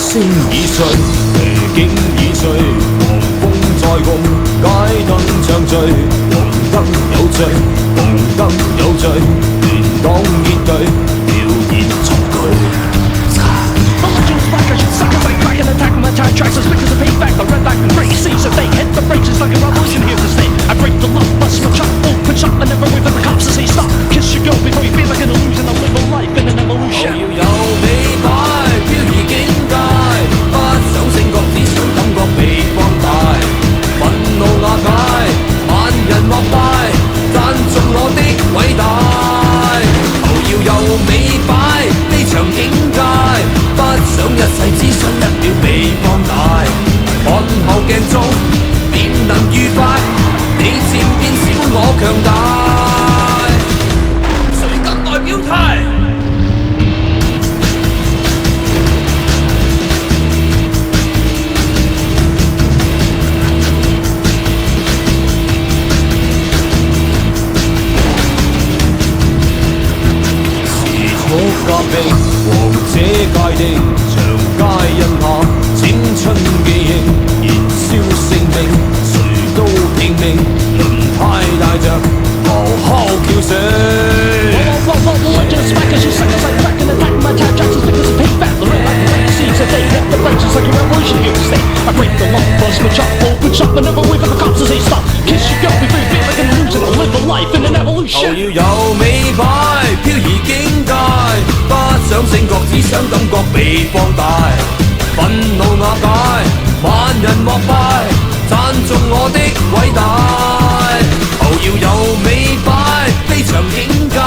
星已碎，夜景已碎，狂风在共，街灯唱醉，黄灯有罪，红灯有罪，乱党结队，表演重聚。I should suck as I crack and attack my time tracks as quick as a payback. I ran back and break seas of they hit the brakes like a revolution here to stay. I break the lock, bust my chop, open shop, and never wait for the cops to say stop. Kiss your girl before you feel like an illusion. I live a life in an evolution. 我要有美擺，飄移境界，不想升角，只想感覺被放大。憤怒瓦解，萬人膜拜，讚頌我的偉大。頭要有美擺，呢場境界。不想一世，只想一秒被放大。看後鏡中，便能愉快。你漸變小，我強大。誰更待表態？時速革命，王者界定。街印下，青春記憶，燃燒性命，誰都拼命，輪太大着，咆哮叫醒。I just smack as you suck as I crack and attack my time tracks as quick as a payback. The red light break seas of they hit the brakes like a revolution here to stay. I break the lock, bust my chop, open shop, and never wait for the cops to say stop. Kiss your girl before you feel like an illusion. I live a life in an evolution. 頭要有美擺，飄移境界，不想升角，只想感覺被放大。憤怒瓦解，萬人膜拜，讚頌我的偉大。頭要有美擺，呢場境界，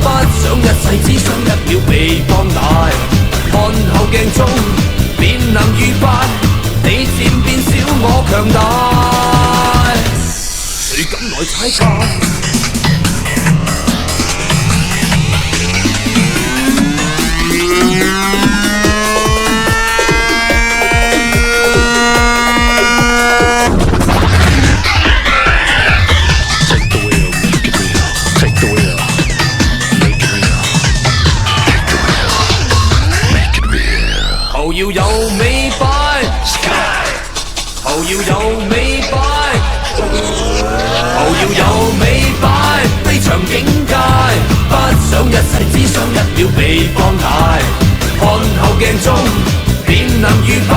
不想一世，只想一秒被放大。看後鏡中，便能愉快。你漸變小，我強大。誰敢來踩界？頭要有美擺，頭要有美擺，頭要有美擺，呢場境界，不想一世，只想一秒被放大。看後鏡中，便能愉快。